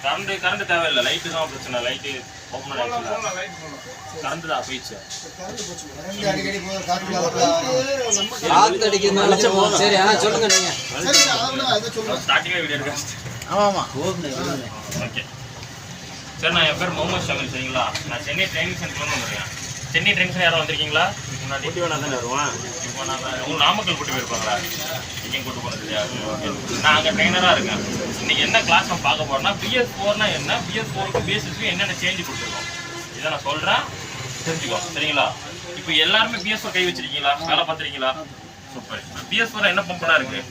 Current தேவையில்லை, light தான் பிரச்சனை. லைட்டு ஓப்பன் ஆயிடுச்சு, கரண்ட் தான் போயிடுச்சு. காத்து அடிக்கிறதுனால சரி சொல்லுங்க நீங்க. ஸ்டார்டிங்ல வீடியோ எடுக்க. ஆமா ஓகே சார், நான் என் பேர் முகமது ஷமீல். சரிங்களா, நான் சென்னை ட்ரைனிங் சென்டர்லேருந்து வந்துருக்கேன். சென்னை ட்ரைனிங் சென்டர் யாரும் வந்திருக்கீங்களா? முன்னாடி வேணா தானே வருவான். இப்போ நான் உங்களுக்கு நாமக்கல் கூட்டு போயிருப்பாங்களா? எங்கேயும் கூட்டு போனது இல்லையா? ஓகே, நான் அங்கே ட்ரைனராக இருக்கேன். இன்னைக்கு என்ன கிளாஸ் நம்ம பார்க்க போறோம்னா BS4னா என்ன, BS4க்கு பேசிஸ்க்கு என்னென்ன சேஞ்ச் கொடுத்துருக்கோம் இதை நான் சொல்கிறேன், தெரிஞ்சுக்கோ. சரிங்களா, இப்போ எல்லாருமே BS4 கை வச்சிருக்கீங்களா? வேலை பார்த்துருக்கீங்களா? சூப்பர். BS4 என்ன பம்பெல்லாம் இருக்கு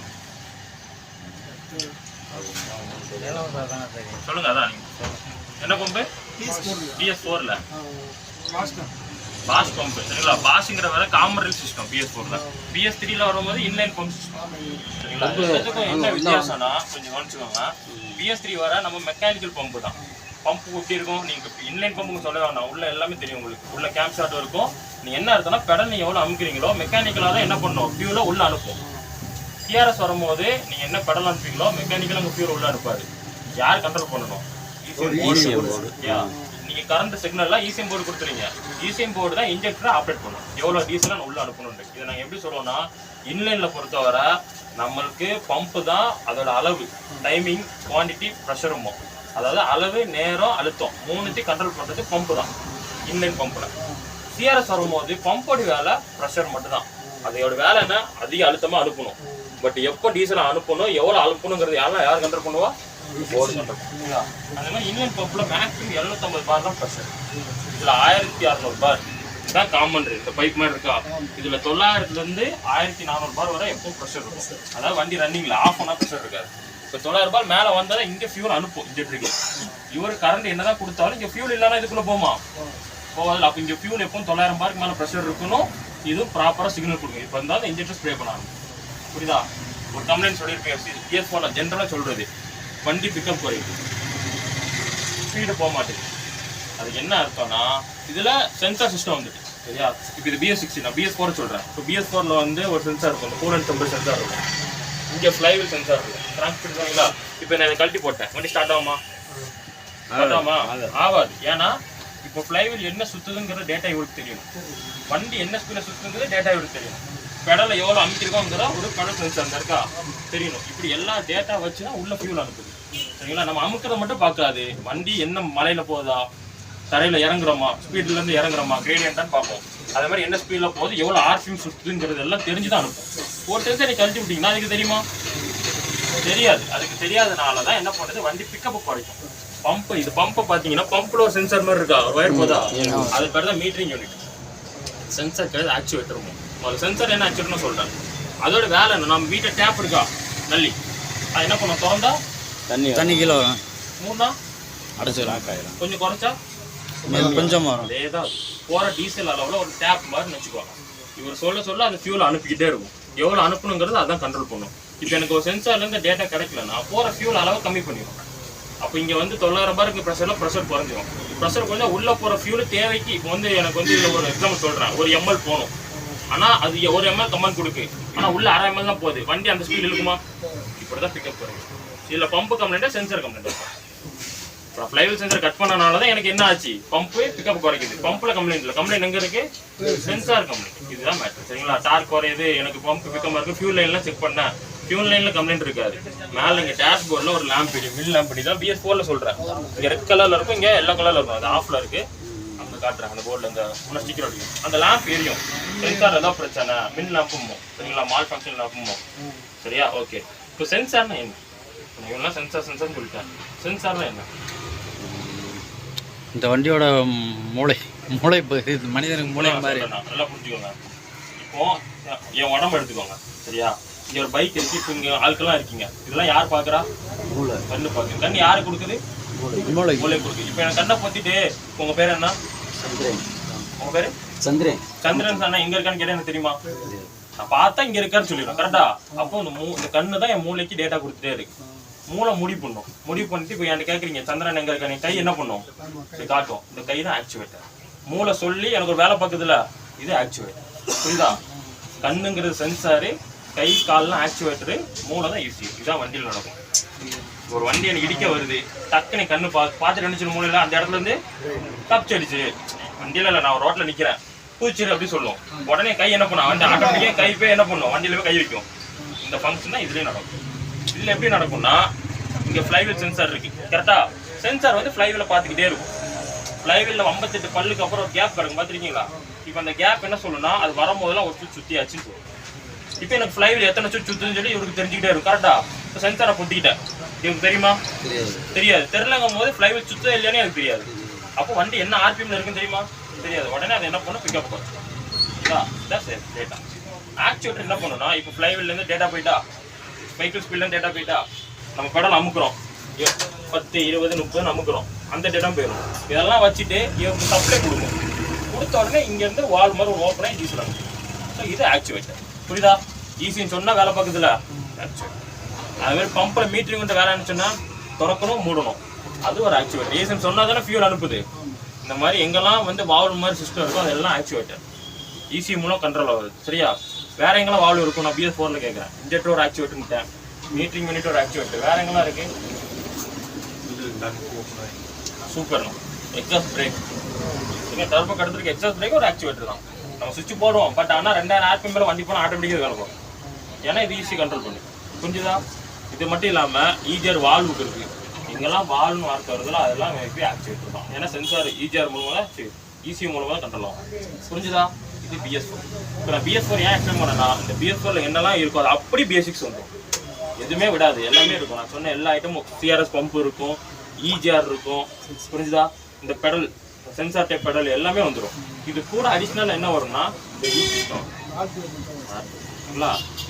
சொல்லுங்க. அதான் நீங்க என்ன பம்பு? BS4ல pass pump. சரிங்களா, பாஸ்ங்கிற வேற காமன் சிஸ்டம் BS4ல. BS3ல வரும்போது இன்லைன் பம்ப் சிஸ்டம். சரிங்களா, என்ன வித்தியாசம்னா கொஞ்சம் கவனிச்சுக்கோங்க. BS3 வர நம்ம மெக்கானிக்கல் பம்பு தான். பம்பு எப்படி இருக்கும், நீங்க இன்லைன் பம்புன்னு சொல்ல வேணாம், உள்ள எல்லாமே தெரியும் உங்களுக்கு. உள்ள கேம்ப் ஷாட் இருக்கும். நீங்க என்ன இருக்குன்னா பெடல் நீங்க எவ்வளவு அமுக்கிறீங்களோ மெக்கானிக்கலா தான் என்ன பண்ணும், ஃபியூல உள்ள அனுப்பும். TRS வரும்போது நீங்க என்ன பெடல் அனுப்புறீங்களோ மெக்கானிக்கலா உங்க ஃபியூல் உள்ள அனுப்பாரு. யார் கண்ட்ரோல் பண்ணணும்? நீங்க கரண்ட் சிக்னல்ல ECM போர்டு கொடுத்துறீங்க. ECM போர்டு தான் இன்ஜெக்டரை ஆப்ரேட் பண்ணும், எவ்வளவு டீசல் உள்ள அனுப்பணும். இதை நாங்க எப்படி சொல்லுவோம்னா, இன்லைன்ல பொறுத்தவரை நம்மளுக்கு பம்பு தான் அதோட அளவு, டைமிங், குவான்டிட்டி, ப்ரெஷரும். அதாவது அளவு, நேரம், அழுத்தம் மூணுத்தையும் கண்ட்ரோல் பண்றது பம்பு தான் இன்லைன் பம்புல. CRS வரும்போது பம்போட வேலை ப்ரெஷர் மட்டும் தான். அதோட வேலை என்ன, அதிக அழுத்தமா அனுப்பணும். பட் எப்போ டீசலை அனுப்பணும், எவ்வளவு அனுப்பணுங்கிறது யார் கண்ட்ரோல் பண்ணுவா? போர்டு கண்ட்ரோல் பண்ணுவா. அந்த மாதிரி இன்லைன் பம்புல மேக்ஸிமம் 750 பார் தான் ப்ரெஷர். இதுல 1600 பார் தான் காமன் ரேட். இந்த பைப் மாதிரி இருக்கா, இதுல 900ல இருந்து 1400 பார் வரை எப்பவும் ப்ரெஷர் இருக்கும். அதாவது வண்டி ரன்னிங்ல ஆஃப் ஆனா ப்ரெஷர் இருக்காது. இப்போ 900 பார் மேல வந்தாலும் இங்க ஃபியூல் அனுப்பும் இன்ஜெக்டருக்கு. இவர் கரண்ட் என்னதான் கொடுத்தாலும் இங்க ஃபியூல் இல்லைன்னா இதுக்குள்ள போமா போகாது. அப்போ இங்க ஃபியூல் எப்பவும் 900 பாருக்கு மேல ப்ரெஷர் இருக்கணும். இதுவும் ப்ராப்பரா சிக்னல் கொடுக்கும். இப்போ இருந்தாலும் இன்ஜெக்டர் ஸ்ப்ரே பண்ணணும். புரியுதா? ஒரு கம்ப்ளைண்ட் சொல்லியிருக்கேன் BS4ல ஜென்ரலா சொல்றது, வண்டி பிக்கப் குறையுது, ஸ்பீடு போக மாட்டேங்குது. அதுக்கு என்ன அர்த்தம்னா இதுல சென்சார் சிஸ்டம் வந்துட்டு. சரியா, இப்போ இது BS6 நான் BS4 சொல்றேன். இப்போ BS4ல வந்து ஒரு சென்சார் இருக்கும், கூலண்ட் டெம்பரேச்சர் சென்சார் இருக்கும். இங்க ஃப்ளைவீல் சென்சார் இருக்கும். டிரான்ஸ்மிட் பண்ணுங்களா? இப்போ நான் கழட்டி போட்டேன், வண்டி ஸ்டார்ட் ஆகுமா? ஆகாது. ஏன்னா இப்போ ஃப்ளைவீல் என்ன சுத்துதுங்கிற டேட்டா இவருக்கு தெரியும், வண்டி என்ன ஸ்பீட்ல சுத்துங்கிற டேட்டா இவருக்கு தெரியும், பெடலை எவ்வளோ அமுக்கிருக்கோங்கிற ஒரு பெடல் சென்சார் இருக்கா தெரியணும். இப்படி எல்லா டேட்டா வச்சுதான் உள்ள ஃபியூல் அனுப்புது. சரிங்களா, நம்ம அமுக்கிறத மட்டும் பார்க்காது, வண்டி என்ன மலையில போகுதா, தரையில இறங்குறோமா, ஸ்பீட்ல இருந்து இறங்குறோமா, கிரேடியன்ட்டான்னு பார்ப்போம். அதே மாதிரி என்ன ஸ்பீட்ல போகுது, எவ்வளோ RPM சுத்துங்கிறது எல்லாம் தெரிஞ்சுதான் அனுப்பும். ஒரு சென்சார் நீ கழட்டி விட்டீங்கன்னா அதுக்கு தெரியுமா? தெரியாது. அதுக்கு தெரியாதனாலதான் என்ன பண்ணுறது, வண்டி பிக்கப் குறைக்கும். பம்ப், இது பம்பை பார்த்தீங்கன்னா பம்ப்ல ஒரு சென்சார் மாதிரி இருக்கா, ஒரு வயர் போதா, அது பேர் தான் மீட்டரிங் யூனிட். சென்சார் கிடையாது, ஆக்சுவேட்டர். ஒரு சென்சார் என்ன ஆக்சுவேட்டர்னு சொல்றேன். அதோட வேலை என்ன, நம்ம வீட்டை டேப் இருக்கா நல்லி, அது என்ன பண்ணும், திறந்தா தண்ணி கிலோ மூணா அடைச்சிடலாம், கொஞ்சம் குறைச்சா கொஞ்சம் வரும். அதேதான் போற டீசல் அளவுல ஒரு டேப் மாதிரி வச்சுக்குவாங்க. இவர் சொல்ல அந்த ஃபியூல் அனுப்பிக்கிட்டே இருக்கும். எவ்வளவு அனுப்பணுங்கிறது அதான் கண்ட்ரோல் பண்ணும். இப்போ எனக்கு ஒரு சென்சார்ல இருந்து டேட்டா கிடைக்கலன்னா போற ஃபியூல் அளவு கம்மி பண்ணிடும். அப்போ இங்க வந்து 900 பாருக்கு ப்ரெஷர் குறைஞ்சிடும். ப்ரெஷர் கொஞ்சம் உள்ள போற ஃபியூல் தேவைக்கு. இப்போ வந்து எனக்கு வந்து இதுல ஒரு எக்ஸாம்பிள் சொல்றேன், ஒரு ml போகணும், ஆனா அது 1 ml கமெண்ட் கொடுக்கு, ஆனா உள்ள 1/2 ml தான் போகுது, வண்டி அந்த ஸ்பீட் இருக்குமா? இப்படிதான் பிக்கப் வரும். இதுல பம்பு கம்ப்ளைண்டா sensor complaint. Flywheel sensor cut பண்ணனாலதான் எனக்கு என்ன ஆச்சு, பம்பு பிக்கப் குறைக்குது. பம்புல கம்ப்ளைண்ட் இல்லை, கம்ப்ளைண்ட் எங்க இருக்கு, சென்சார் கம்ப்ளைண்ட். இதுதான் மேட்டர். சரிங்களா, டார்க் குறையுது, எனக்கு பம்பு பிக்கமா இருக்கு, ஃபியூல் லைன்லாம் செக் பண்ணேன், ஃபியூல் லைன்ல கம்ப்ளைண்ட் இருக்காது. மேல இங்க டேஷ் போர்ட்ல ஒரு லேம்ப் இருக்கு, மின் லேம்ப் தான் BS4ல சொல்றேன். இங்க ரெட் கலர்ல இருக்கும், இங்க எல்லோ கலர்ல இருக்கும். அது ஆஃப்ல இருக்கு, அங்க காட்டுறேன். அந்த போர்ட்ல இந்த முன்ன ஸ்டிக்கர் அடிக்கும், அந்த லேம்ப் எரியும். சென்சார் ஏதாவது பிரச்சனை, மின் லேம்பும். சரிங்களா, மால் ஃபங்க்ஷன் லேம்பும். சரியா, ஓகே. இப்போ சென்சார்னா என்ன? இவங்கெல்லாம் சென்சார்னு சொல்லிட்டேன். சென்சார்னா என்ன? இந்த வண்டியோட மூளை மனிதனுக்கு மூளை மாதிரி நல்லா புரிஞ்சுக்கோங்க. இப்போ என் உடம்பு எடுத்துக்கோங்க. சரியா, இங்க ஒரு பைக் இருக்கு, இப்போ இங்க ஆட்கள்லாம் இருக்கீங்க, இதெல்லாம் யார் பாக்குறா? கண்ணு பாக்குது. கண்ணு யாரு கொடுக்குது? மூளை கொடுக்குது. இப்போ எனக்கு கண்ணை பொத்திட்டு, உங்க பேர் என்ன? உங்க பேரு சந்திரன் சொன்னா எங்க இருக்கான்னு கேட்டா எனக்கு தெரியுமா? நான் பார்த்தா இங்க இருக்கான்னு சொல்லிடுறேன். கரெக்டா? அப்போ இந்த கண்ணு தான் என் மூளைக்கு டேட்டா கொடுத்துட்டே இருக்கு. மூளை முடிவு பண்ணிட்டு இப்போ என்கிட்ட கேட்குறீங்க சந்திரன் எங்க இருக்க, கை என்ன பண்ணும், இது காட்டும். இந்த கை தான் ஆக்சுவேட்டர். மூளை சொல்லி எனக்கு ஒரு வேலை பார்க்குதுல, இது ஆக்சுவேட்டர். புரியுதா? கண்ணுங்கிறது சென்சாரு, கை கால்லாம் ஆக்சுவேட்டரு, மூளை தான் ஈஸி. இதுதான் வண்டியில் நடக்கும். ஒரு வண்டி எனக்கு இடிக்க வருது, டக்குனு கண்ணு பார்த்துட்டு நினைச்சு மூலையில அந்த இடத்துல இருந்து தப்பிச்சு அடிச்சு வண்டியில இல்லை, நான் ரோட்ல நிக்கிறேன் பூச்சிரு அப்படி சொல்லுவோம். உடனே கை என்ன பண்ணும், வண்டி ஆட்டோமேட்டிக்கா கை போய் என்ன பண்ணும், வண்டியில போய் கை வைக்கும். இந்த ஃபங்க்ஷன் தான் இதுலயும் நடக்கும். இதுல எப்படி நடக்கும்னா, இங்க ஃப்ளைவீல் சென்சார் இருக்கு கரெக்டா. சென்சார் வந்து ஃப்ளைவீல பாத்துக்கிட்டே இருக்கும். ஃப்ளைவீல்ல 58 பல்லுக்கு அப்புறம் ஒரு கேப் கிடக்கும் பாத்திருக்கீங்களா. இப்போ அந்த கேப் என்ன சொல்லணும்னா, அது வரும்போதெல்லாம் ஒரு சுத்தியாச்சுன்னு சொல்லுவோம். இப்போ எனக்கு ஃப்ளைவீல் எத்தனை சுத்துன்னு சொல்லி இவருக்கு தெரிஞ்சுக்கிட்டே இருக்கும் கரெக்டா. இப்போ சென்சாரை பொத்திக்கிட்டேன், இவருக்கு தெரியுமா? தெரியாது. தெரியலங்கும் போது ஃப்ளைவீல் சுத்தம் இல்லையானே எனக்கு தெரியாது. அப்போ வண்டி என்ன ஆர்பிஎம்ல இருக்குன்னு தெரியுமா? தெரியாது. உடனே அதை என்ன பண்ணும், பிக்கப் பண்ணும். டேட்டா ஆக்சுவேட்டர் என்ன பண்ணுன்னா, இப்போ ஃப்ளைவீல்ல இருந்து டேட்டா போயிட்டா, வெஹிக்கிள் ஸ்பீட்ல டேட்டா போயிட்டா, நம்ம பெடல் அமுக்குறோம் 10 20 30 அமுக்குறோம், அந்த டேட்டா போயிடும். இதெல்லாம் வச்சுட்டு இவருக்கு சப்ளை கொடுக்கும். கொடுத்த உடனே இங்க இருந்து வால் மாதிரி ஓப்பன் ஆகி டீசல் அனுப்பும். ஸோ இது ஆக்சுவேட்டர். புரியுதா? ஈஸின்னு சொன்னா வேலை பார்க்குதுல ஆக்சுவேட்டர். அது மாதிரி பம்பில் மீட்டரிங் வேலைன்னு சொன்னா திறக்கணும் மூடணும், அது ஒரு ஆக்சுவேட்டர். ஈஸின்னு சொன்னா தானே ஃபியூல் அனுப்புது. இந்த மாதிரி எங்கெல்லாம் வந்து வால்வ் மாதிரி சிஸ்டம் இருக்கோ அதெல்லாம் ஆக்சுவேட்டர். ஈஸி மூலம் கண்ட்ரோல் ஆகுது. சரியா? வேற எங்கெல்லாம் வால்வ் இருக்கும், நான் BS4ல கேட்குறேன். இன்ஜெக்டர் ஒரு ஆக்சுவேட்டர், மீட்டரிங் யூனிட் ஒரு ஆக்சுவேட்டர். வேற எங்கெல்லாம் இருக்கு? சூப்பர். எக்ஸாஸ்ட் பிரேக், டர்போ கடத்துறதுக்கு எக்ஸாஸ்ட் பிரேக் ஒரு ஆக்சுவேட்டர் தான். நம்ம சுவிட்ச் போடுவோம், பட் ஆனால் 2000 RPM மேலே வண்டி போனால் ஆட்டோமேட்டிக்காக வேலை போகும். ஏன்னா இது ஈஸி கண்ட்ரோல் பண்ணு. புரிஞ்சுதா? இது மட்டும் இல்லாமல் EGR வால்வுக்கு இருக்கு. இங்கெல்லாம் வால்னு வார்த்தை வருதுல, அதெல்லாம் ஆக்சுவேட்டர் தான். ஏன்னா சென்சார் EGR மூலமாக ECU மூலமாக கண்ட்ரோல் ஆகும். புரிஞ்சுதா? இது BS4. இப்போ நான் BS4 ஏன் எக்ஸ்பிளைன் பண்ணேன்னா, இந்த BS4ல என்னெல்லாம் இருக்கும் அது அப்படி பேசிக்ஸ் வந்துடும், எதுவுமே விடாது, எல்லாமே இருக்கும். நான் சொன்ன எல்லா ஐட்டமும் CRS பம்பு இருக்கும், EGR இருக்கும். புரிஞ்சுதா? இந்த பெடல் சென்சார் டைப் பெடல் எல்லாமே வந்துடும். இது கூட அடிஷ்னல் என்ன வரும்னா இந்த சிஸ்டம்.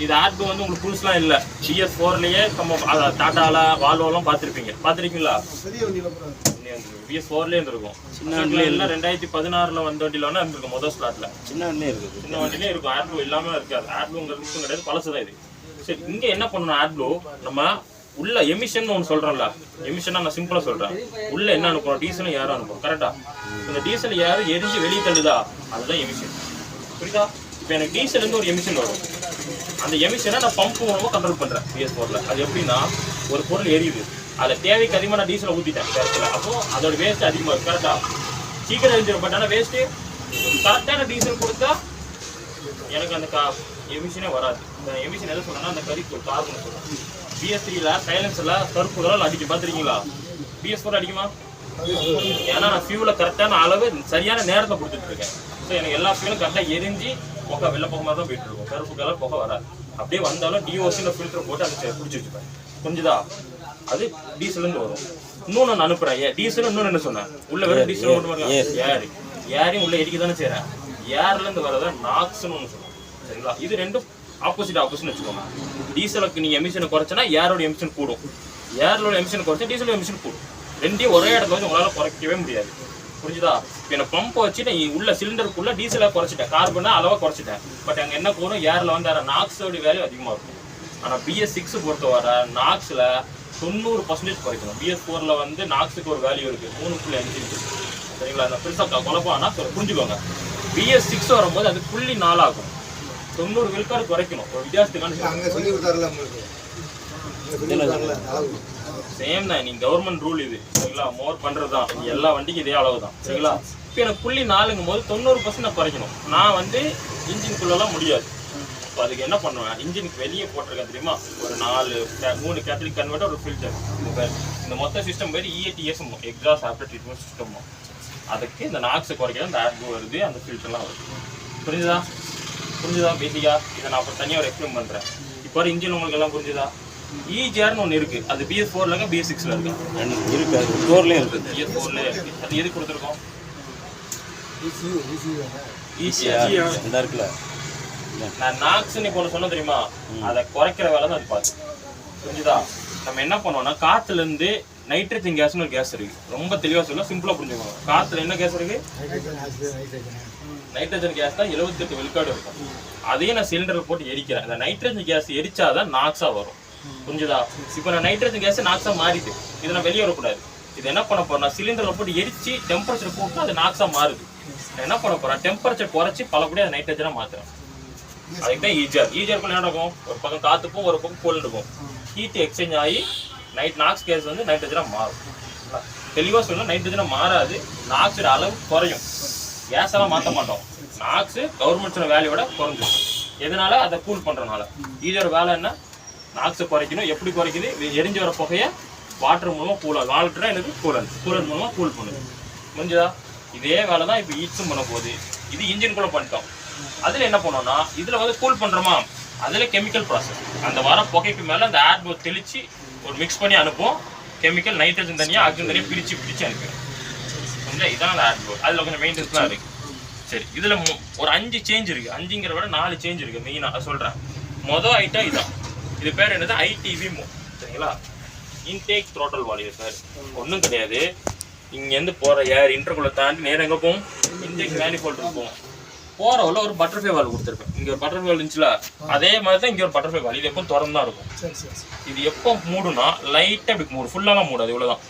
இது ஆட் வந்து உங்களுக்கு புதுசுலாம் இல்லை, BS4லயே நம்ம டாட்டால வால்வோலாம் பார்த்துருக்கீங்களா? BS4லயே இருந்திருக்கும். சின்ன வண்டியில எல்லாம் 2016ல வந்த வண்டியில வேணா இருந்திருக்கும். முதல் ஸ்லாட்ல சின்ன வண்டியிலே இருக்கும். ஆட்ப்ளூ இல்லாம இருக்காது. ஆட்ப்ளூங்கிறது விஷயம் கிடையாது, பழசுதான் இது. சரி, இங்க என்ன பண்ணணும், ஆட்ப்ளூ நம்ம உள்ள எமிஷன் ஒன்று சொல்றோம்ல, எமிஷனா நான் சிம்பிளா சொல்றேன். உள்ள என்ன அனுப்புறோம், டீசலும் ஏரும் அனுப்புறோம் கரெக்டா. இந்த டீசல் ஏர் எரிஞ்சு வெளியே தள்ளுதா, அதுதான் எமிஷன். புரியுதா? இப்போ எனக்கு டீசல் இருந்து ஒரு எமிஷன் வரும், அந்த எமிஷனை நான் பம்ப் மூலமா கண்ட்ரோல் பண்றேன் BS4ல. அது எப்படின்னா, ஒரு பொருள் எரியுது, அதில் தேவைக்கு அதிகமாக நான் டீசலை ஊற்றிட்டேன் கேஸில், அப்போ அதோட வேஸ்ட் அதிகமாக இருக்கும் கரெக்டா. சீக்கிரம் எரிஞ்சிடும், பட் ஆனால் வேஸ்ட்டு கரெக்டான டீசல் கொடுத்தா எனக்கு அந்த எமிஷனே வராது. இந்த எமிஷன் எதை சொல்றேன்னா, அந்த கரிப்பு கார்பன் சொல்றேன். BS3ல சைலன்ஸ்ல கருப்பு கலர் அடிக்கும் பார்த்துருக்கீங்களா? BS4 அடிக்குமா? ஏன்னா நான் ஃபியூல கரெக்டான அளவு சரியான நேரத்தை கொடுத்துட்டு இருக்கேன். ஸோ எனக்கு எல்லா ஃபியூலும் கரெக்டாக எரிஞ்சு புகை வெள்ளை புகை மாதிரி தான் போயிட்டு இருக்கும், கருப்பு கலர் புகை வராது. அப்படியே வந்தாலும் DOCல ஃபில்டர் போட்டு அதை பிடிச்சி வச்சுப்பேன். புரிஞ்சுதா? அது டீசல்லேருந்து வரும். இன்னொன்று நான் அனுப்புறேன் டீசல். இன்னொன்று என்ன சொன்னேன், உள்ள வெறும் டீசல் மட்டும் ஏர் ஏரையும் உள்ள எரிக்க தானே செய்யறேன். ஏர்லேருந்து வரத நாக்ஸ்ன்னு ஒன்று சொல்லுவோம். சரிங்களா? இது ரெண்டும் ஆப்போசிட் வச்சுக்கோங்க. டீசலுக்கு நீங்க எமிஷனை குறைச்சனா ஏரோட எமிஷன் கூடும், ஏரோட எமிஷன் குறைச்சா டீசலோட எமிஷன் கூடும். ரெண்டையும் ஒரே இடத்துல வச்சு உங்களால குறைக்கவே முடியாது. புரிஞ்சுதா? இப்போ என்ன பம்ப் வச்சு நான் உள்ள சிலிண்டருக்குள்ள டீசலை குறைச்சிட்டேன், கார்பனை அளவாக குறைச்சிட்டேன். பட் அங்கே என்ன கூடும், ஏரில் வந்து நாக்ஸோட வேல்யூ அதிகமாக இருக்கும். ஆனால் BS6 பொறுத்தவரை நாக்ஸில் 90% குறைக்கணும். BS4ல வந்து நாக்ஸுக்கு ஒரு வேல்யூ இருக்கு 3.5 இருக்கு. சரிங்களா? அந்த பெருசாக குழப்பம்னா புரிஞ்சுக்கோங்க. BS6 வரும்போது அது 0.4 ஆகும். 90 விழுக்காடு குறைக்கணும். ஒரு வித்தியாசத்துக்கான சேம் தான். நீங்க கவர்மெண்ட் ரூல் இது. சரிங்களா? மோர் பண்றதுதான். எல்லா வண்டிக்கும் இதே அளவு தான். சரிங்களா? இப்போ எனக்கு 0.4ங்கும் போது 90% நான் குறைக்கணும். நான் வந்து இன்ஜின்குள்ளெல்லாம் முடியாது. இப்போ அதுக்கு என்ன பண்ணுவேன், இன்ஜினுக்கு வெளியே போட்டிருக்கேன் தெரியுமா, ஒரு 3 கேத்தலிக் கன்வெர்ட்டர், ஒரு ஃபில்டர். இந்த மொத்த சிஸ்டம் பேர் EATS, exhaust after treatment system. அதுக்கு இந்த நாக்ஸை குறைக்கிறது அந்த ஆட்போ வருது, அந்த ஃபில்டர்லாம் வருது. புரிஞ்சுதா? பேசிக்கா இதை நான் அப்புறம் தனியாக ஒரு எக்ஸ்பிளைன் பண்ணுறேன். இப்போ ஒரு இன்ஜின் உங்களுக்கு எல்லாம் புரிஞ்சுதா? EGRன்னு ஒன்று இருக்கு, அது BS4ல இருக்கு, BS6ல இருக்கு. BS4லேயே இருக்கு. அது எது கொடுத்துருக்கோம்? இருக்குல்ல. நான் நாக்ஸ்ன்னு இப்போ ஒன்று சொன்ன தெரியுமா, அதை குறைக்கிற வேலை தான் அது பார்த்து. புரிஞ்சுதா? நம்ம என்ன பண்ணுவோம்னா, காத்துல இருந்து நைட்ரஜன் கேஸ்னு ஒரு கேஸ் இருக்கு. ரொம்ப தெளிவாக சொல்ல, சிம்பிளா புரிஞ்சுக்கோங்க. காத்துல என்ன கேஸ் இருக்கு? நைட்ரஜன் கேஸ் தான் 78 விழுக்காடு இருக்கும். அதையே நான் சிலிண்டரில் போட்டு எரிக்கிறேன். அந்த நைட்ரஜன் கேஸ் எரிச்சாதான் நாக்ஸா வரும். புரிஞ்சுதா? இப்போ நான் நைட்ரஜன் கேஸ் நாக்ஸா மாறிட்டு இதை நான் வெளியே வரக்கூடாது. இது என்ன பண்ண போறேன், நான் சிலிண்டரில் போட்டு எரிச்சு டெம்பரேச்சர் போட்டு அது நாக்ஸா மாறுது. நான் என்ன பண்ண போறேன், டெம்பரேச்சர் குறைச்சி பலபடியாக அதை நைட்ரஜனா மாத்துறேன். அதுக்கு தான் EGR. EGR என்ன நடக்கும், ஒரு பக்கம் காத்துக்கும் ஒரு பக்கம் கோல்டு இருக்கும். ஹீட் எக்ஸ்சேஞ்ச் ஆகி நாக்ஸ் கேஸ் வந்து நைட்ரஜனாக மாறும். தெளிவாக சொல்லணும், நைட்ரஜனாக மாறாது, நாக்ஸோட அளவு குறையும். கேஸ் எல்லாம் மாற்ற மாட்டோம். நாக்ஸ் கவர்மெண்ட்ஸோட வேலையோட குறைஞ்சிடும். எதனால? அதை கூல் பண்ணுறதுனால. இதோட வேலை என்ன? நாக்ஸை குறைக்கணும். எப்படி குறைக்குது? எரிஞ்சு வர புகையை வாட்டர் மூலமாக கூலாக, வாட்டர் எனக்கு கூலன் மூலமாக கூல் பண்ணுது. முடிஞ்சதா? இதே வேலை தான் இப்போ ஈட்ஸும் பண்ண போகுது. இது இன்ஜின்குள்ளே பண்ணிட்டோம். அதில் என்ன பண்ணோம்னா, இதில் வந்து கூல் பண்ணுறோமா, அதில் கெமிக்கல் ப்ராசஸ். அந்த வர புகைக்கு மேலே அந்த ஏர் தெளித்து ஒரு மிக்ஸ் பண்ணி அனுப்புவோம். கெமிக்கல் நைட்ரஜன் தனியாக ஆக்சிஜன் தனியாக பிரித்து அனுப்பிடும். கொஞ்சம் இதான் அந்த ஏர் போர்ட். அதில் கொஞ்சம் மெயின்டெனன்ஸ்லாம் இருக்குது. சரி, இதில் ஒரு 5 சேஞ்ச் இருக்குது. 5ங்கிற விட 4 சேஞ்ச் இருக்குது மெயினாக. அதை சொல்கிறேன். மொதல் ஐட்டம் இதான். இது பேர் என்னது? ITV மோ. சரிங்களா? Intake throttle value sir. ஒன்றும் கிடையாது. இங்கேருந்து போகிற ஏர் இன்டர்குள்ளே தாண்டி நேரம் எங்கே போகும்? இன்டேக் மேனிஃபோல்டு இருக்கும். போகிற உள்ள ஒரு பட்டர்ஃப்ளை வால்வு கொடுத்துருப்பேன். இங்கே ஒரு பட்டர்ஃப்ளை வால்வு இருந்துச்சுல, அதே மாதிரி தான் இங்கே ஒரு பட்டர்ஃப்ளை வால்வு. இது எப்போ திறந்து தான் இருக்கும். இது எப்போ மூடுனா லைட்டாக இப்படி மூடும், ஃபுல்லாலாம் மூடாது. இவ்வளோதான்.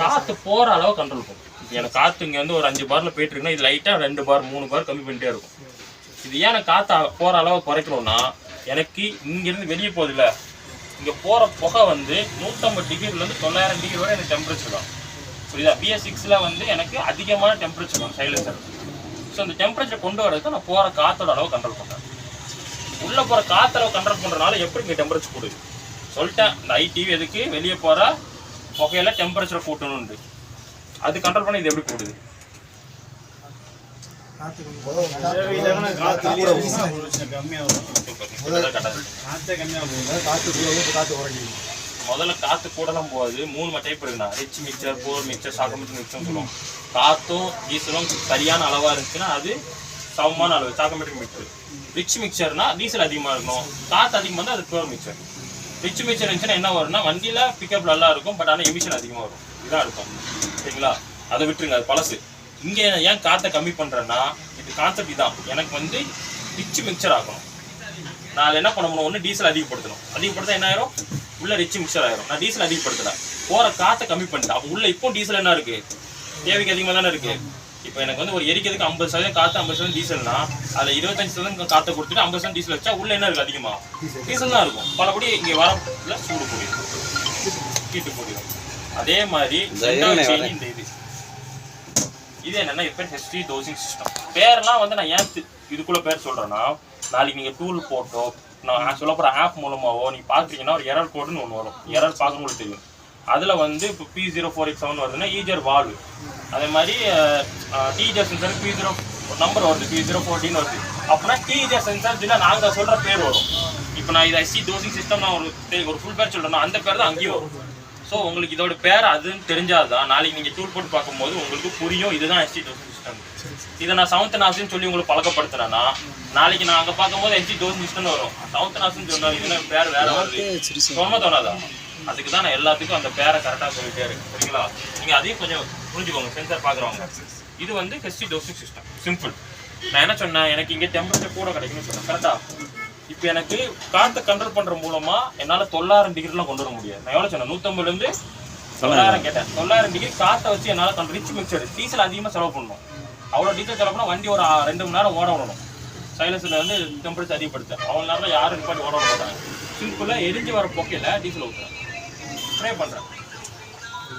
காற்று போகிற அளவு கண்ட்ரோல் பண்ணும். இப்போ எனக்கு காற்று இங்கே வந்து ஒரு 5 பாரில் போயிட்டு இருக்குன்னா இது லைட்டாக 2 பார் 3 பார் கம்மி பண்ணிட்டே இருக்கும். இது ஏன் காற்று போகிற அளவு குறைக்கணும்னா, எனக்கு இங்கேருந்து வெளியே போகுதுல்ல, இங்கே போகிற புகை வந்து 150 டிகிரிலேருந்து 900 டிகிரி வரை எனக்கு டெம்பரேச்சர் தான். புரியுதா? BS6ல் வந்து எனக்கு அதிகமான டெம்பரேச்சர் தான் சைலன்சர். ஸோ அந்த டெம்பரேச்சர் கொண்டு வரதுக்கு நான் போகிற காற்றோட அளவு கண்ட்ரோல் பண்ணுறேன். உள்ளே போகிற காற்று அளவு கண்ட்ரோல் பண்ணுறதுனால எப்படி இங்கே டெம்பரேச்சர் கூடுது சொல்லிட்டேன். இந்த ITV எதுக்கு? வெளியே போகிற புகையில டெம்பரேச்சரை கூட்டணும்னு. அது கண்ட்ரோல் பண்ணி இது எப்படி கூடுது? முதல்ல காற்று கூட தான் போகாது. 3 டைப் இருக்குண்ணா. ரிச் மிக்சர், போர் மிக்சர், சாக்கோமெட்ரிக் மிக்சர்னு சொல்லுவோம். காற்றும் டீசலும் சரியான அளவாக இருந்துச்சுன்னா அது சமமான அளவு சாக்கோமெட்ரிக் மிக்சர். ரிச் மிக்சர்னா டீசல் அதிகமாக இருக்கணும், காற்று அதிகமாக இருந்தால் அது போர் மிக்சர். ரிச் மிக்சர் இருந்துச்சுன்னா என்ன வரும்னா, வண்டியில் பிக்கப் நல்லா இருக்கும், பட் ஆனால் எமிஷன் அதிகமாக வரும். இதுதான் அர்த்தம். சரிங்களா? அதை விட்டுருங்க, அது பழசு. இங்கே ஏன் காற்றை கம்மி பண்ணுறேன்னா, இது கான்செப்ட் இதான். எனக்கு வந்து ரிச் மிக்சர் ஆகணும். நான் அதை என்ன பண்ணணும்? ஒன்று டீசல் அதிகப்படுத்தணும். அதிகப்படுத்த என்ன ஆயிரும்? உள்ள ரிச் மிக்சர் ஆயிரும். நான் டீசல் அதிகப்படுத்தல, போகிற காற்றை கம்மி பண்ணிட்டேன். அப்போ உள்ள இப்போ டீசல் என்ன இருக்குது? தேவைக்கு அதிகமாக தானே இருக்குது. இப்போ எனக்கு வந்து ஒரு எரிக்கிறதுக்கு 50% காற்று, 50% டீசல்னா அதில் 25% காற்றை கொடுத்துட்டு 50% டீசல் வச்சா உள்ள என்ன இருக்குது? அதிகமாக டீசல் தான் இருக்கும். பலபடி இங்கே வரல சூடு கூடிடும், ஹீட்டு கூடிடும். அதே மாதிரி இந்த இது என்னன்னா, இப்போ HT டோசிங் சிஸ்டம். பேரெல்லாம் வந்து நான் ஏன் இதுக்குள்ள பேர் சொல்கிறேன்னா, நாளைக்கு நீங்கள் டூல் போட்டோ நான் சொல்ல போகிற ஆப் மூலமாகவோ நீங்கள் பார்க்குறீங்கன்னா ஒரு எரர் கோடுன்னு ஒன்று வரும். எரர் பார்க்கணுங்களுக்கு தெரியும். அதில் வந்து இப்போ P0487 வருதுன்னா ஈஜர் வால்வு. அதே மாதிரி டீஜர் சென்சார் P0 நம்பர் வருது, P014 வருது. அப்படின்னா டீஜர் சென்சார் சொல்லி நாங்கள் சொல்கிற பேர் வரும். இப்போ நான் இது HT டோசிங் சிஸ்டம் நான் ஒரு ஃபுல் பேர் சொல்கிறேன்னா அந்த பேர் தான் அங்கேயும் வரும். ஸோ உங்களுக்கு இதோட பேர் அதுன்னு தெரிஞ்சாதான் நாளைக்கு நீங்கள் டூல் போட்டு பார்க்கும்போது உங்களுக்கு புரியும் இதுதான் HT டோசிங் சிஸ்டம். இதை நான் சவுத் நாஸ்ன்னு சொல்லி உங்களுக்கு பழக்கப்படுத்துறேன்னா, நாளைக்கு நான் அங்கே பார்க்கும்போது HT டோசிங் சிஸ்டம்னு வரும். சவுத் நாஸ்ன்னு சொன்னால் இதுனா பேர் வேற வருது, சொன்ன தோணாதா? அதுக்கு தான் நான் எல்லாத்துக்கும் அந்த பேரை கரெக்டாக சொல்லிட்டே இருக்கேன். சரிங்களா? நீங்கள் அதையும் கொஞ்சம் புரிஞ்சுக்கோங்க சென்சார் பார்க்குறவங்க. இது வந்து HT டோசிங் சிஸ்டம் சிம்பிள். நான் என்ன சொன்னேன், எனக்கு இங்கே டெம்பரேச்சர் கூட கிடைக்குன்னு சொன்னேன். கரெக்டாக? இப்போ எனக்கு காற்றை கண்ட்ரோல் பண்ணுற மூலமாக என்னால் 900 டிகிரிலாம் கொண்டு வர முடியாது. நான் எவ்வளோ சொன்னேன்? 150லேருந்து 900 கேட்டேன். 900 டிகிரி காற்றை வச்சு என்னால் ரிச் மிக்சர் டீசல் அதிகமாக செலவு பண்ணணும். அவ்வளோ டீசல் செலவு பண்ணால் வண்டி ஒரு 2 மணி நேரம் ஓட விடணும். சைலன்ஸில் வந்து டெம்பரேச்சர் அதிகப்படுத்த அவ்வளோ நேரம் யாரும் நிப்பாட்டி ஓட விட மாட்டாங்க. சிம்பிளாக எரிஞ்சு வர பொக்கையில் டீசல் ஊற்றுறேன், ஸ்ப்ரே பண்ணுறேன்.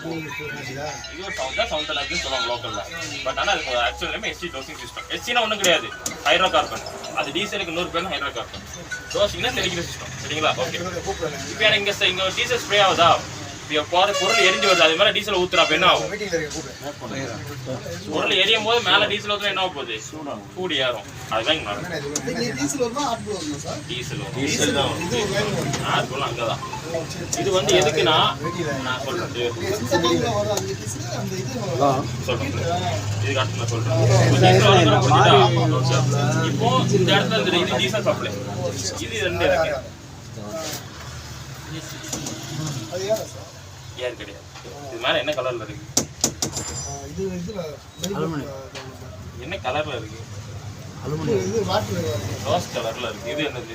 இது ஒரு சவுண்ட் லைஃப்னு சொல்லுவாங்க லோக்கலில். பட் ஆனால் அதுக்கு actual name HT dosing system. HTனா ஒன்றும் கிடையாது, ஹைட்ரோ கார்பன். அது டீசலுக்கு இன்னொரு பேர் ஹைட்ரோ கார்பன். டோசிங்னா தெளிக்கிற சிஸ்டம். சரிங்களா? ஓகே. இப்போ எனக்கு இங்கே டீசல் ஸ்ப்ரே ஆகுதா, இப்போ போகிற பொருள் எரிஞ்சு வருது, அது மேலே டீசல் ஊற்றுறா அப்போ என்ன ஆகும்? பொருள் எரியும் போது மேலே டீசல் ஊற்றுனா என்ன ஆகும் போகுது? சூடு ஏறும். அதுதான் இங்கே நடக்கும். டீசல் தான் ஆர்புல் அங்கே தான். இது வந்து எதுக்குன்னா, நான் சொல்றது இதுக்கு அடுத்து நான் சொல்றேன். இப்போ இந்த இடத்துல இது டீசல் சப்ளை, இது 2 இருக்கு. ஏர் கிடையாது. இது மேல என்ன கலர்ல இருக்கு? என்ன கலர்ல இருக்கு? ரோஸ் கலர்ல இருக்கு. இது என்னது?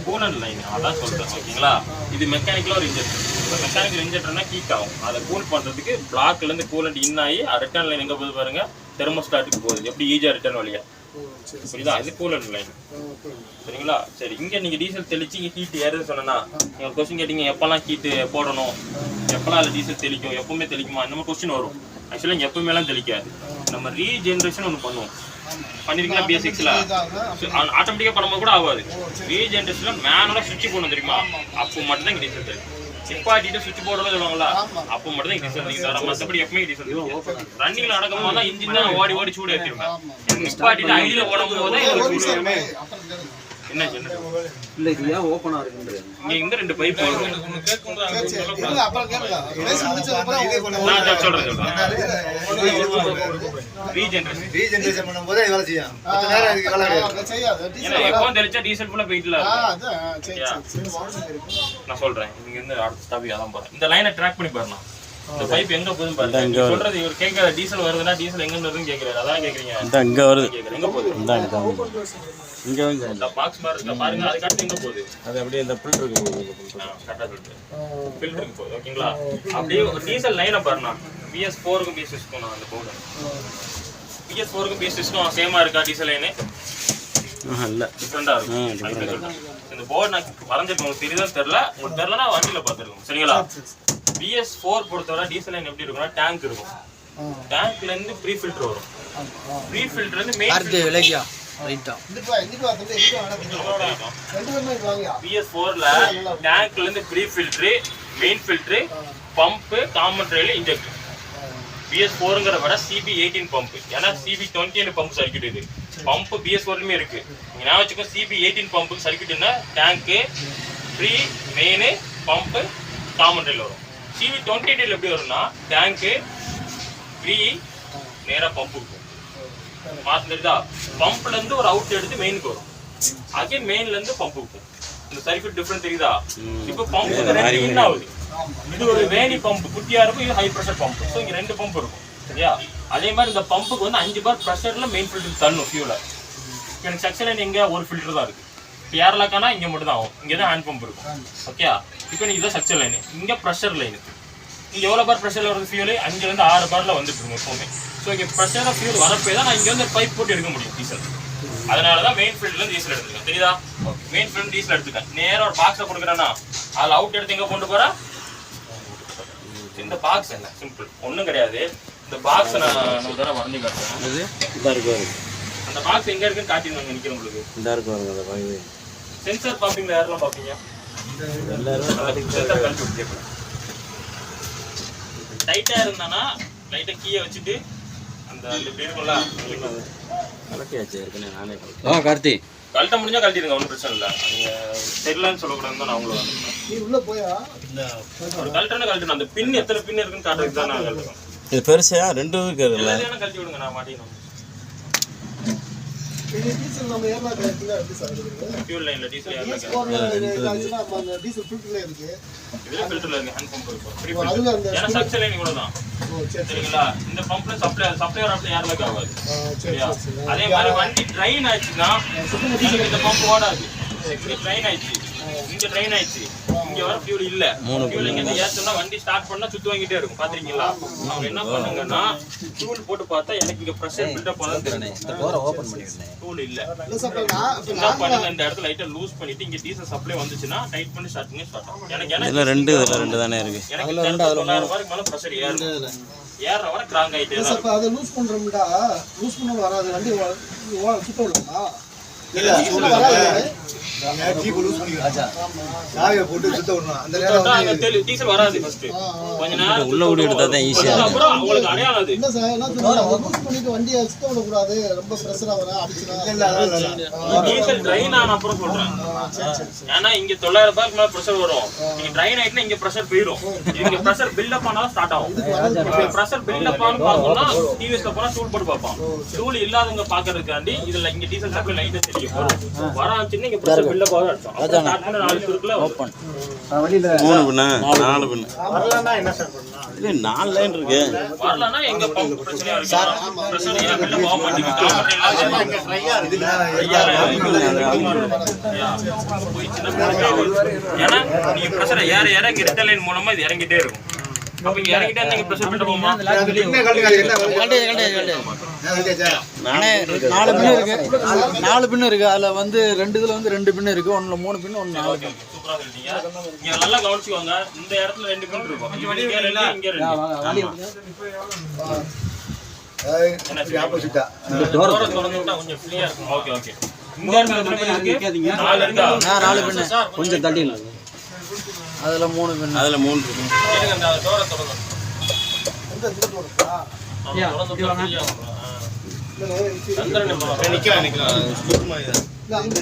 Coolant line. அதான் சொல்றேன். ஓகேங்களா? இது மெக்கானிக்கலா ஒரு இன்ஜெக்டர். மெக்கானிக்கல் இன்ஜெக்டர்னா ஹீட் ஆகும். அதை கூல் பண்றதுக்கு பிளாக்ல இருந்து கூலண்ட் இன் ஆகி ரிட்டர்ன் லைன் எங்க போகுது பாருங்க, தெர்மோஸ்டாட்டுக்கு போகுது. எப்படி ஈஜா ரிட்டர்ன் வழியா புரியுதா? இது கூலண்ட் லைன். சரிங்களா? சரி, இங்க நீங்க டீசல் தெளிச்சு இங்க ஹீட் ஏறுதுன்னு சொன்னா நீங்க கொஸ்டின் கேட்டீங்க, எப்பெல்லாம் ஹீட் போடணும், எப்பெல்லாம் அதுல டீசல் தெளிக்கும், எப்பவுமே தெளிக்குமா, இந்த மாதிரி கொஸ்டின் வரும். ஆக்சுவலா இங்க எப்பவுமே எல்லாம் தெளிக்காது. நம்ம ரீஜெனரேஷன் ஒன்று பண்ணுவோம். பண்ணிருக்கீங்களா BS6ல? ஆட்டோமேட்டிக்கா பண்ணும்போது கூட ஆகாது. ரீஜெனரேஷன்ல மேனுவலா சுவிட்ச் போடணும் தெரியுமா? அப்போ மட்டும் தான் இங்க டீசல் தெரியும். நிப்பாட்டிட்டு சுவிட்ச் போர்டுன்னு சொல்லுவாங்களா, அப்போ மட்டும் தான் டீசல் தெரியும். மற்றபடி எப்பவுமே டீசல் தெரியும். ரன்னிங்ல நடக்கும் போது தான் இன்ஜின் தான் ஓடி ஓடி சூடு ஏற்றிருங்க. நிப்பாட்டிட்டு ஐடியில ஓடும் போது என்ன இல்ல இது ஏன் ஓபனா இருக்குன்றது இங்க இந்த ரெண்டு பைப் வரும். ரீஜெனரேஷன் பண்ணும்போது வேலை செய்யும். மத்த நேரம் இதுக்கு வேலை கிடையாது. ஏன்னா எப்பவும் தெளிச்சா டீசல் ஃபுல்லா போயிட்டுல நான் சொல்றேன். இங்க இருந்து அடுத்த ஸ்டாப்பிங் அதான் போறேன். இந்த லைனை ட்ராக் பண்ணி பாருங்க. இந்த பைப் எங்க போகுதுன்னு பாருங்க. நீங்க சொல்றது இவர் கேக்குற டீசல் வருதுன்னா டீசல் எங்க வருதுன்னு கேக்குறாரு. அதான் கேக்குறீங்க. இந்த இங்க வருது. எங்க போகுது? இங்க வந்து இந்த பாக்ஸ் மாதிரி இருக்கு பாருங்க. அதுக்கு அடுத்து எங்க போகுது? அது அப்படியே இந்த ஃபில்டருக்கு போகுது. கரெக்டா சொல்லிட்டு ஃபில்டருக்கு போகுது. ஓகேங்களா? அப்படியே டீசல் லைனை பாருங்க. BS4க்கும் BS6க்கும் நான் அந்த போர்டு BS4க்கும் BS6க்கும் சேமா இருக்கா டீசல் லைனு? இல்ல டிஃபரெண்டா இருக்கும். இந்த போர்டு நான் வரைஞ்சிருக்கேன். உங்களுக்கு தெரியுதான்னு தெரியல. உங்களுக்கு தெரியலன்னா வண்டியில பார்த்துருக்கோம். சரிங்களா? BS4 பொறுத்தவரை டீசல் லைன் எப்படி இருக்கும்னா டேங்க் இருக்கும். டேங்க்ல இருந்து ப்ரீ ஃபில்டர் வரும். ப்ரீ ஃபில்டர் வந்து மெயின் விலையா ரைட்டா BS4ல டேங்க்ல இருந்து pre filter, main filter, pump, common rail, injector. BS4ங்கற விட CB18 பம்ப். ஏன்னா CB20 பம்ப் சர்க்யூட் இது. பம்ப் BS4லயுமே இருக்கு. நீங்க நான் வச்சுக்கோ CB18 பம்புக்கு சர்க்யூட்னா tank, pre, main, pump, common rail வரும். CB22 எப்படி வரும்னா டேங்க், ப்ரீ, நேரா பம்புக்கு மாத்திட்டா பம்ப்ல இருந்து ஒரு அவுட் எடுத்து மெயினுக்கு வரும். அகைன் மெயின்ல இருந்து பம்புக்கு. இந்த சர்க்யூட் டிஃபரன்ஸ் தெரியுதா? இப்போ பம்புக்கு ரெண்டு இன் ஆகுது. இது ஒரு வேணி பம்ப் குட்டியா இருக்கும், இது ஹை பிரஷர் பம்ப். ஸோ இங்க ரெண்டு பம்ப் இருக்கும். சரியா? அதே மாதிரி இந்த பம்புக்கு வந்து 5 பார் ப்ரெஷர்ல மெயின் ஃபில்டர் தரணும் ஃபியூல. எனக்கு செக்ஷன் லைன் எங்க ஒரு ஃபில்டர் தான் இருக்கு. இப்போ ஏர்லாக்கானா இங்க மட்டும் தான் ஆகும். இங்க தான் ஹேண்ட் பம்ப் இருக்கும். ஓகே? இப்போ நீங்க இதான் செக்ஷன் லைன். இங்க ப்ரெஷர் லைன். இங்க எவ்வளவு பார் ப்ரெஷர்ல வருது ஃபியூல்? 5ல இருந்து 6 பார்ல வந்துட்டு இருக்கும் எப்பவுமே. ஸோ இங்க ப்ரெஷரா ஃபியூல் வரப்பே தான் நான் இங்க வந்து பைப் போட்டு எடுக்க முடியும் டீசல். அதனாலதான் மெயின் ஃபீல்ட்ல இருந்து டீசல் எடுத்துக்கேன். தெரியுதா? மெயின் ஃபீல்ட் டீசல் எடுத்துக்கேன். நேரா ஒரு பாக்ஸ்ல கொடுக்குறேன்னா அதில் அவுட் எடுத்து எங்க கொண்டு போறேன்? இந்த பாக்ஸ் என்ன சிம்பிள் ஒன்றும் கிடையாது. இந்த பாக்ஸ் நான் ஒரு தடவை வரைஞ்சி காட்டுறேன். அந்த பாக்ஸ் எங்க இருக்குன்னு காட்டிடுவாங்க நிற்கிற உங்களுக்கு. சென்சார் பார்ப்பீங்களா? யாரெல்லாம் பார்ப்பீங்க? சென்சார் கழிச்சு விட்டு டைட்டா இருந்தானா லைட்டா கீயை வச்சுட்டு அந்த இருக்கும்ல கார்த்தி கழட்ட முடிஞ்சா கழட்டிடுங்க. ஒன்றும் பிரச்சனை இல்லை. நீங்க தெரியலன்னு சொல்லக்கூடாதுன்னு தான் நான் உங்களை கழட்டணும். கழட்டணும். அந்த பின் எத்தனை பின் இருக்குன்னு காட்டுறதுக்கு தான் நான் கழட்டுறேன். இது பெருசா ரெண்டு இருக்குதுல்ல. கழட்டி விடுங்க, நான் மாட்டிக்கணும். ஃபியூல் லைன்ல டீசல் இதுல ஃபில்டர்ல இருக்கு. ஹேண்ட் பம்ப் இருக்கு. ஏன்னா சக்சர் லைன் கூட தான். சரிங்களா? இந்த பம்ப்ல சப்ளையர் அப்படி யாருக்கு ஆகாது. சரியா? அதே மாதிரி வண்டி ட்ரைன் ஆயிடுச்சுன்னா இந்த பம்ப் ஓடாது. இங்க ட்ரைன் ஆயிடுச்சு, இங்க ட்ரைன் ஆயிடுச்சு, இங்க வர ஃபியூல் இல்ல. ஃபியூல் இங்க ஏத்தனா வண்டி ஸ்டார்ட் பண்ணா சுத்து வாங்கிட்டே இருக்கும். பாத்தீங்களா? அவங்க என்ன பண்ணுங்கன்னா ஃபியூல் போட்டு பார்த்தா எனக்கு இங்க பிரஷர் பில்டப் பண்ணா தெரியும். இந்த டோரை ஓபன் பண்ணிடுறேன். ஃபியூல் இல்ல. என்ன பண்ணுங்க, இந்த இடத்துல லைட்டா லூஸ் பண்ணிட்டு இங்க டீசல் சப்ளை வந்துச்சுன்னா டைட் பண்ணி ஸ்டார்ட் பண்ணி ஸ்டார்ட் ஆகும். எனக்கு இதுல ரெண்டு தானே இருக்கு. எனக்கு 900 வரைக்கும் மேல பிரஷர் ஏறும். ஏற வர கிராங்க் ஆயிட்டே இருக்கு. அப்ப அத லூஸ் பண்றோம்டா. லூஸ் பண்ண வராது. வண்டி சுத்த விடுமா? இல்ல சுத்த வராது. ஜீப் லூஸ் பண்ணிடுறாங்க. சாவியை போட்டு சுத்த விடணும். அந்த நேரம் டீசல் வராது. ஃபர்ஸ்ட் கொஞ்ச நேரம் உள்ள ஓடி எடுத்தா தான் ஈஸியா இருக்கும். அப்புறம் உங்களுக்கு அடையாளம் அது. இல்ல சார், என்ன சொல்றாங்க, லூஸ் பண்ணிட்டு வண்டியை சுத்த விட கூடாது. ரொம்ப பிரஷரா வர அடிச்சுனா. இல்ல டீசல் ட்ரைன் ஆன அப்புறம் சொல்றேன். ஏன்னா இங்க 900 பார்க்கு மேல பிரஷர் வரும். நீங்க ட்ரைன் ஆயிட்டா இங்க பிரஷர் போயிடும். இங்க பிரஷர் பில்ட் அப் ஆனா ஸ்டார்ட் ஆகும். பிரஷர் பில்ட் அப் ஆன பார்த்தோம்னா டிவிஎஸ்ல போனா டூல் போட்டு பார்ப்போம். டூல் இல்லாதவங்க பாக்குறதுக்காண்டி இதுல இங்க டீசல் சப்ளை லைட்டா தெரியும். வர ஆச்சுன்னா இங்க பிரஷர் பில்ட் அப் ஆகும். அதான் ஸ்டார்ட் பண்ண 4 சுருக்குல ஓபன். வண்டியில 3 பின்ன 4 பின்ன வரலன்னா என்ன சார் பண்ணலாம்? இல்ல 4 லைன் இருக்கு. வரலன்னா எங்க பம்ப் பிரச்சனையா இருக்கு. பிரஷர் ஏன் பில்ட் ஆக மாட்டேங்குது? இங்க ட்ரையா இருக்கு. ஏன்னா நீங்க பிரஷர் ஏற இங்க ரிட்டர்ன் லைன் மூலமா இது இறங்கிட்டே இருக்கும். அப்ப இங்க இறங்கிட்டே நீங்க பிரஷர் பண்ணிட்டு போமா அது பின்ன கழட்டுங்க, அது என்ன வேலை? கழட்டியாச்சா? நானே 4 பின்னு இருக்கு 4 பின்னு இருக்கு. அதுல வந்து 2 இதுல வந்து 2 பின்னு இருக்கு. ஒண்ணுல 3 பின்னு, ஒண்ணு 4 பின்னு. சூப்பரா சொல்லிட்டீங்க. நீங்க நல்லா கவனிச்சுக்கோங்க. இந்த இடத்துல 2 பின் இருக்கும். இங்க 2 இங்க 2. இப்படி opposite-ஆ. டோரை திறந்து விட்டா கொஞ்சம் ஃப்ரீயா இருக்கும். Okay okay. இங்க இருந்து எத்தனை பின் இருக்கு? 4 இருக்கா? 4 பின்னு. கொஞ்சம் தள்ளிடலாம். அதுல 3 பின்னு. அதுல 3 இருக்கு. இருங்க, அந்த டோரை திறந்து. எந்த இதுல போடுறா? திறந்து விட்டா ஃப்ரீயா இருக்கும். இல்ல சந்திரன் நிக்கலாம். இல்ல அங்க